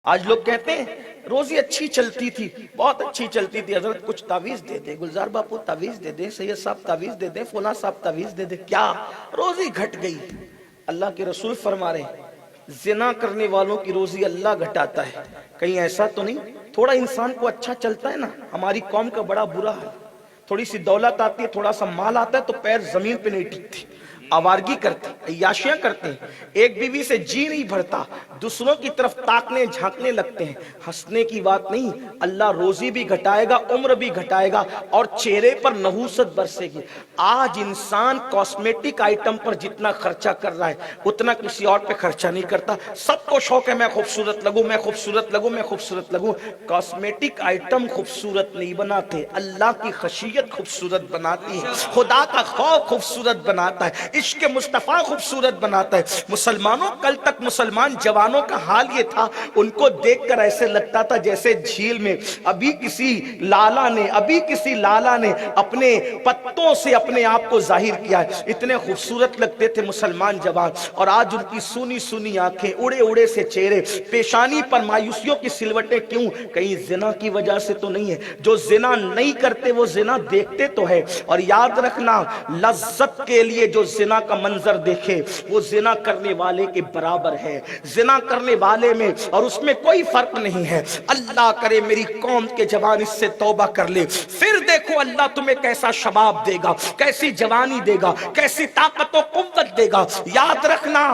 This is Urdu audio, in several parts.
آج لوگ کہتے ہیں روزی اچھی چلتی تھی، بہت اچھی چلتی تھی، حضرت کچھ تعویذ دے دے، گلزار باپو تعویذ دے دے، سید صاحب تعویذ دے دے، فلاں صاحب تعویذ دے دے، کیا روزی گھٹ گئی؟ اللہ کے رسول فرما رہے ہیں زنا کرنے والوں کی روزی اللہ گھٹاتا ہے۔ کہیں ایسا تو نہیں تھوڑا انسان کو اچھا چلتا ہے نا؟ ہماری قوم کا بڑا برا ہے، تھوڑی سی دولت آتی ہے، تھوڑا سا مال آتا ہے تو پیر زمین پہ نہیں ٹکتے، آوارگی کرتے، عیاشیاں کرتے ہیں، ایک بیوی سے جی نہیں بھرتا، دوسروں کی طرف تاکنے جھانکنے لگتے ہیں۔ ہنسنے کی بات نہیں، اللہ روزی بھی گھٹائے گا، عمر بھی گھٹائے گا، اور چہرے پر نحوست برسے گی۔ آج انسان کاسمیٹک آئٹم پر جتنا خرچہ کر رہا ہے اتنا کسی اور پہ خرچہ نہیں کرتا۔ سب کو شوق ہے میں خوبصورت لگوں، میں خوبصورت لگوں، میں خوبصورت لگوں۔ کاسمیٹک آئٹم خوبصورت نہیں بناتے، اللہ کی خشیت خوبصورت بناتی ہے، خدا کا خوف خوبصورت بناتا ہے، عشق مصطفیٰ خوبصورت بناتا ہے۔ مسلمانوں، کل تک مسلمان جوانوں کا حال یہ تھا، ان کو دیکھ کر ایسے لگتا تھا جیسے جھیل میں ابھی کسی لالا نے اپنے پتوں سے اپنے آپ کو ظاہر کیا ہے، اتنے خوبصورت لگتے تھے مسلمان جوان۔ اور آج ان کی سونی سونی آنکھیں، اڑے اڑے سے چہرے، پیشانی پر مایوسیوں کی سلوٹیں، کیوں؟ کہیں زنا کی وجہ سے تو نہیں ہے؟ جو زنا نہیں کرتے وہ زنا دیکھتے تو ہے۔ اور یاد رکھنا، لذت کے لیے جو زنا کا منظر دیکھے وہ زنا کرنے والے کے برابر ہے، زنا کرنے والے میں اور اس میں کوئی فرق نہیں ہے۔ اللہ کرے میری قوم کے جوان اس سے توبہ کر لے، پھر دیکھو اللہ تمہیں کیسا شباب دے گا، کیسی جوانی دے گا، کیسی طاقت و قوت دے گا۔ یاد رکھنا،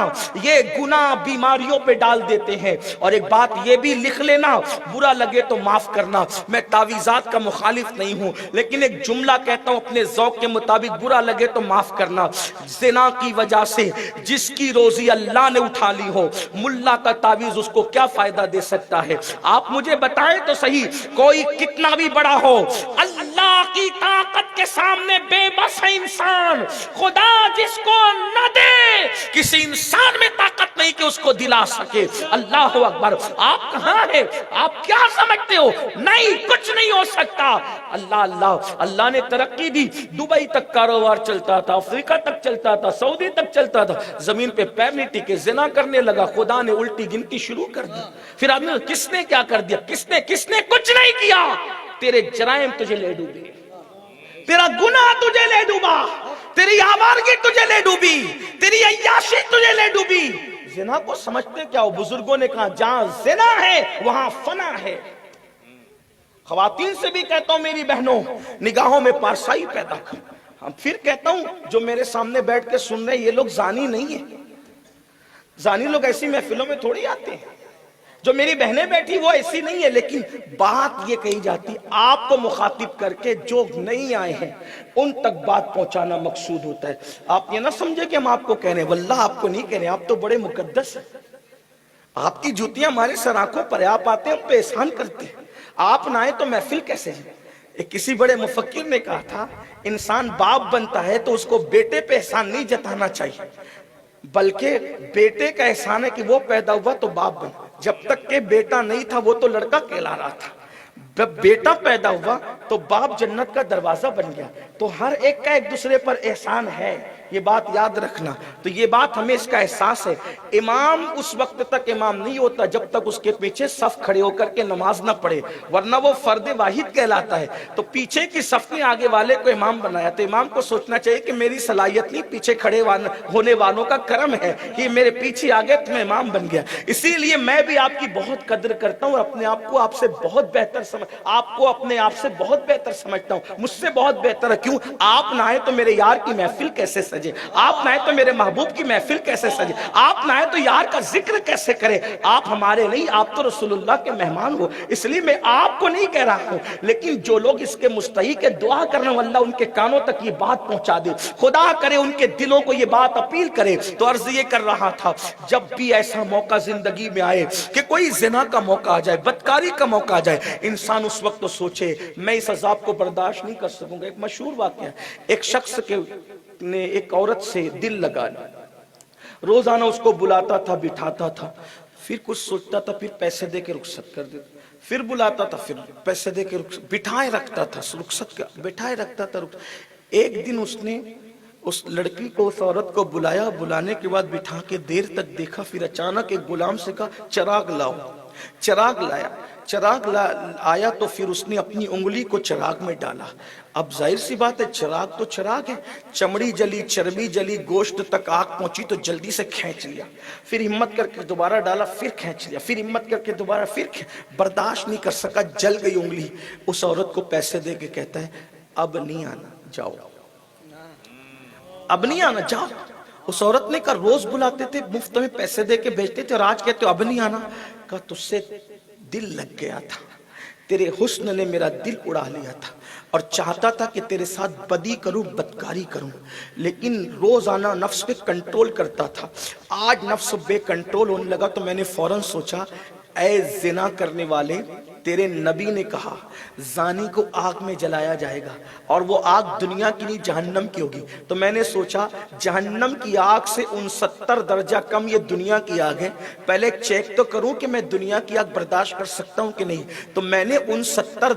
یہ گناہ بیماریوں پہ ڈال دیتے ہیں۔ اور ایک بات یہ بھی لکھ لینا، برا لگے تو معاف کرنا، میں تعویذات کا مخالف نہیں ہوں، لیکن ایک جملہ کہتا ہوں اپنے ذوق کے مطابق، برا لگے تو معاف کرنا۔ زنا کی وجہ سے جس کی روزی اللہ نے اٹھا لی ہو، ملا کا تعویذ اس کو کیا فائدہ دے سکتا ہے؟ آپ مجھے بتائیں تو صحیح، کوئی کتنا بھی بڑا ہو، اللہ کی طاقت کے سامنے بے بس ہے انسان۔ خدا جس کو نہ دے، کسی انسان میں طاقت نہیں کہ اس کو دلا سکے۔ اللہ اکبر۔ آپ کہاں ہیں؟ آپ کیا سمجھتے ہو؟ نہیں، کچھ نہیں ہو سکتا۔ اللہ نے ترقی دی، دبئی تک کاروبار چلتا تھا، افریقہ تک چلتا تھا، سعودی تک چلتا تھا، زمین پہ پیر نہیں ٹکے، زنا کرنے لگا، خدا نے الٹی گنتی شروع کر دی۔ پھر آدمی کس نے کیا کر دیا؟ کس نے کچھ نہیں کیا۔ تیرے جرائم تجھے لے ڈوبے، تیرا گناہ تجھے لے ڈوبا، تیری آوارگی تجھے لے ڈوبی، تیری عیاشی تجھے لے ڈوبی۔ زنا کو سمجھتے کیا ہو؟ بزرگوں نے کہا جہاں زنا ہے وہاں فنا ہے۔ خواتین سے بھی کہتا ہوں میری بہنوں، نگاہوں میں پارسائی پیدا کر۔ ہم پھر کہتا ہوں جو میرے سامنے بیٹھ کے سن رہے ہیں یہ لوگ زانی نہیں ہیں، زانی لوگ ایسی محفلوں میں تھوڑی آتے ہیں۔ جو میری بہنیں بیٹھی وہ ایسی نہیں ہے، لیکن بات یہ کہی جاتی آپ کو مخاطب کر کے جو نہیں آئے ہیں ان تک بات پہنچانا مقصود ہوتا ہے۔ آپ یہ نہ سمجھے کہ ہم آپ کو کہہ رہے ہیں، واللہ آپ کو نہیں کہہ رہے ہیں، آپ تو بڑے مقدس ہیں۔ آپ کی جوتیاں ہمارے سر آنکھوں پر ہے، آپ آتے ہیں ہم پہ احسان کرتے ہیں، آپ نہ آئے تو محفل کیسے ہے؟ ایک کسی بڑے مفکر نے کہا تھا انسان باپ بنتا ہے تو اس کو بیٹے پہ احسان نہیں جتانا چاہیے، بلکہ بیٹے کا احسان ہے کہ وہ پیدا ہوا تو باپ بنا، جب تک کہ بیٹا نہیں تھا وہ تو لڑکا کہلا رہا تھا، جب بیٹا پیدا ہوا تو باپ جنت کا دروازہ بن گیا۔ تو ہر ایک کا ایک دوسرے پر احسان ہے، یہ بات یاد رکھنا۔ تو یہ بات ہمیں اس کا احساس ہے۔ امام اس وقت تک امام نہیں ہوتا جب تک اس کے پیچھے صف کھڑے ہو کر کے نماز نہ پڑھے، ورنہ وہ فرد واحد کہلاتا ہے۔ تو پیچھے کی صف نے آگے والے کو امام بنایا، تو امام کو سوچنا چاہیے کہ میری صلاحیت نہیں، پیچھے کھڑے ہونے والوں کا کرم ہے کہ میرے پیچھے آگے تو میں امام بن گیا۔ اسی لیے میں بھی آپ کی بہت قدر کرتا ہوں اور اپنے آپ کو آپ سے بہت بہتر آپ کو اپنے آپ سے بہت بہتر سمجھتا ہوں، مجھ سے بہت بہتر ہے۔ کیوں؟ آپ نہ آئے تو میرے یار کی محفل کیسے سجے، آپ نہ آئے تو میرے محبوب کی محفل کیسے سجے، آپ نہ آئے تو یار کا ذکر کیسے کرے۔ آپ ہمارے نہیں، آپ تو رسول اللہ کے مہمان ہو، اس لیے میں آپ کو نہیں کہہ رہا ہوں، لیکن جو لوگ اس کے مستحق ہے دعا کرنا اللہ ان کے کانوں تک یہ بات پہنچا دے، خدا کرے ان کے دلوں کو یہ بات اپیل کرے۔ تو عرض یہ کر رہا تھا، جب بھی ایسا موقع زندگی میں آئے کہ کوئی زنا کا موقع آ جائے، بدکاری کا موقع آ جائے، انسان اس وقت تو سوچے میں اس عذاب کو برداشت نہیں کر سکوں گا۔ ایک مشہور واقعہ ہے، ایک شخص نے ایک عورت سے دل لگا لیا، روزانہ اس کو بلاتا تھا، بٹھاتا تھا، پھر کچھ سوچتا تھا، پھر پیسے دے کے رخصت کر دیتا، پھر بلاتا تھا، پھر پیسے دے کے بٹھائے رکھتا تھا، رخصت کا بٹھائے رکھتا تھا۔ ایک دن اس نے اس لڑکی کو، اس عورت کو بلایا، بلانے کے بعد بٹھا کے دیر تک دیکھا، پھر اچانک ایک غلام سے کہا چراغ لاؤ۔ چراغ لایا، آیا تو پھر اس نے اپنی انگلی کو چراغ میں ڈالا. اب ظاہر سی بات ہے چراغ تو چراغ ہے، چمڑی جلی، چربی جلی، گوشت تک آگ پہنچی تو جلدی سے کھینچ لیا. پھر ہمت کر کے دوبارہ ڈالا، پھر کھینچ لیا، پھر ہمت کر کے دوبارہ، برداشت نہیں کر سکا، جل گئی انگلی. اس عورت کو پیسے دے کے کہتا ہے اب نہیں آنا، جاؤ، اب نہیں آنا، جاؤ. اس عورت نے کہا روز بلاتے تھے، مفت میں پیسے دے کے بھیجتے تھے، اور آج کہتے ہو اب نہیں آنا. کہا تجھ سے دل لگ گیا تھا، تیرے حسن نے میرا دل اڑا لیا تھا، اور چاہتا تھا کہ تیرے ساتھ بدی کروں، بدکاری کروں، لیکن روزانہ نفس پہ کنٹرول کرتا تھا. آج نفس بے کنٹرول ہونے لگا تو میں نے فوراً سوچا اے زنا کرنے والے، تیرے نبی نے کہا زانی کو آگ میں جلایا جائے گا، اور وہ آگ دنیا کی نہیں جہنم کی ہوگی. تو میں نے سوچا جہنم کی آگ سے 69 درجہ کم یہ دنیا کی آگ ہے، پہلے چیک تو کروں کہ میں دنیا کی آگ برداشت کر سکتا ہوں کہ نہیں. تو میں نے 69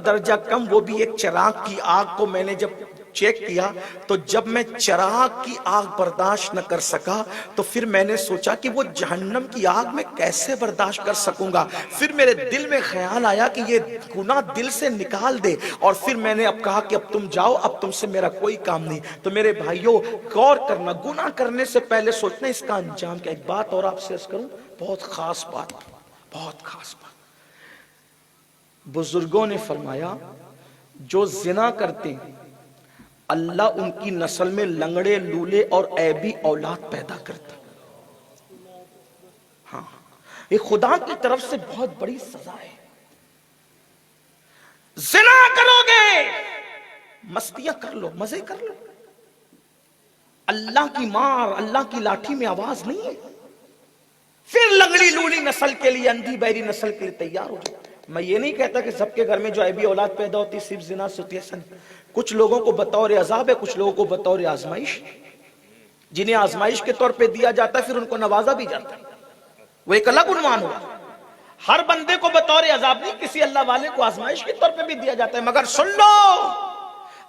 درجہ کم وہ بھی ایک چراغ کی آگ کو میں نے جب چیک کیا، تو جب میں چراغ کی آگ برداشت نہ کر سکا تو پھر میں نے سوچا کہ وہ جہنم کی آگ میں کیسے برداشت کر سکوں گا. پھر میرے دل میں خیال آیا کہ یہ گناہ دل سے نکال دے، اور پھر میں نے اب کہا کہ اب تم جاؤ، اب تم سے میرا کوئی کام نہیں. تو میرے بھائیوں غور کرنا، گناہ کرنے سے پہلے سوچنا اس کا انجام کیا. ایک بات اور آپ سے عرض کروں، بہت خاص بات. بزرگوں نے فرمایا جو زنا کرتے ہیں اللہ ان کی نسل میں لنگڑے، لولے اور عیبی اولاد پیدا کرتا. ہاں، یہ خدا کی طرف سے بہت بڑی سزا ہے. زنا کرو گے، مستیاں کر لو، مزے کر لو، اللہ کی مار، اللہ کی لاٹھی میں آواز نہیں ہے. پھر لنگڑی لولی نسل کے لیے، اندھی بہری نسل کے لیے تیار ہو جائے. میں یہ نہیں کہتا کہ سب کے گھر میں جو عیبی اولاد پیدا ہوتی صرف زنا سے ہوتی ہے، ایسا نہیں. کچھ لوگوں کو بطور عذاب ہے، کچھ لوگوں کو بطور آزمائش. جنہیں آزمائش کے طور پہ دیا جاتا ہے پھر ان کو نوازا بھی جاتا ہے، وہ ایک الگ عنوان ہوگا. ہر بندے کو بطور عذاب نہیں، کسی اللہ والے کو آزمائش کے طور پہ بھی دیا جاتا ہے. مگر سن لو،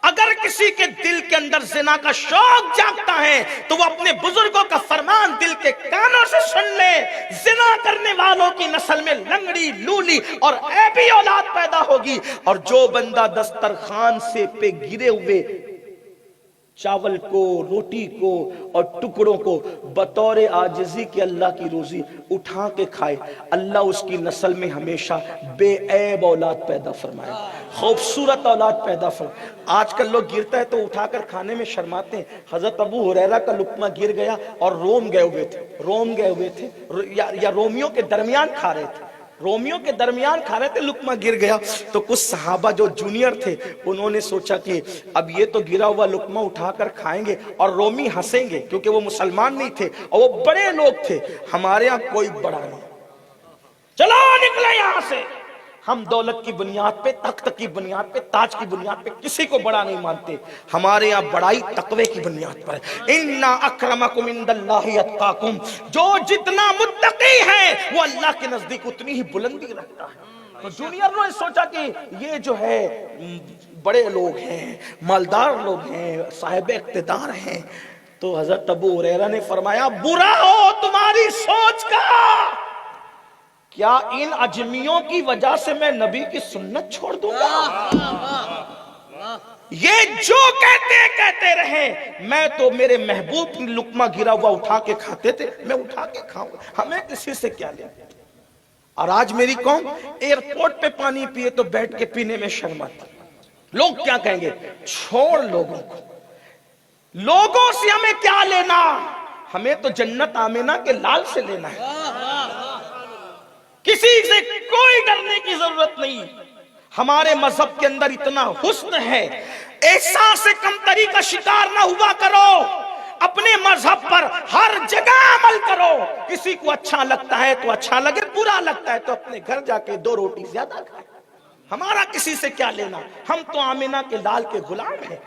اگر کسی کے دل کے اندر زنا کا شوق جاگتا ہے تو وہ اپنے بزرگوں کا فرمان دل کے کانوں سے سن لے. زنا کرنے والوں کی نسل میں لنگڑی، لولی اور عیبی اولاد پیدا ہوگی. اور جو بندہ دسترخوان سے پہ گرے ہوئے چاول کو، روٹی کو اور ٹکڑوں کو بطور عاجزی کے اللہ کی روزی اٹھا کے کھائے، اللہ اس کی نسل میں ہمیشہ بے عیب اولاد پیدا فرمائے، خوبصورت اولاد پیدا فرمائے. آج کل لوگ گرتا ہے تو اٹھا کر کھانے میں شرماتے ہیں. حضرت ابو ہریرہ کا لقمہ گر گیا اور روم گئے ہوئے تھے یا رومیوں کے درمیان کھا رہے تھے، لقمہ گر گیا. تو کچھ صحابہ جو جونیئر تھے انہوں نے سوچا کہ اب یہ تو گرا ہوا لقمہ اٹھا کر کھائیں گے اور رومی ہنسیں گے، کیونکہ وہ مسلمان نہیں تھے اور وہ بڑے لوگ تھے. ہمارے ہاں کوئی بڑا نہیں، چلو نکلے یہاں سے. ہم دولت کی بنیاد پہ، تخت کی بنیاد پہ، تاج کی بنیاد پہ کسی کو بڑا نہیں مانتے. ہمارے یہاں بڑائی تقوی کی بنیاد پر ہے. اِنَّ أَكْرَمَكُمْ عِنْدَ اللَّهِ أَتْقَاكُمْ، جو جتنا متقی ہے وہ اللہ کے نزدیک اتنی ہی بلندی رکھتا ہے. تو جونیئر نے سوچا کہ یہ جو ہے بڑے لوگ ہیں، مالدار لوگ ہیں، صاحب اقتدار ہیں. تو حضرت ابو ہریرہ نے فرمایا برا ہو تمہاری سوچ کا، کیا ان اجمیوں کی وجہ سے میں نبی کی سنت چھوڑ دوں گا؟ یہ جو کہتے رہے، میں تو میرے محبوب کی لقمہ گرا ہوا اٹھا کے کھاتے تھے، میں اٹھا کے کھاؤں، ہمیں کسی سے کیا لے. اور آج میری قوم ایئرپورٹ پہ پانی پیے تو بیٹھ کے پینے میں شرم آتی. لوگ کیا کہیں گے؟ چھوڑ لوگوں کو، لوگوں سے ہمیں کیا لینا، ہمیں تو جنت آمنہ کے لال سے لینا ہے. کسی سے کوئی ڈرنے کی ضرورت نہیں. ہمارے مذہب کے اندر اتنا حسن ہے، احساس کمتری کا شکار نہ ہوا کرو. اپنے مذہب پر ہر جگہ عمل کرو. کسی کو اچھا لگتا ہے تو اچھا لگے، برا لگتا ہے تو اپنے گھر جا کے 2 روٹی زیادہ کھائے. ہمارا کسی سے کیا لینا، ہم تو آمنہ کے لال کے غلام ہیں.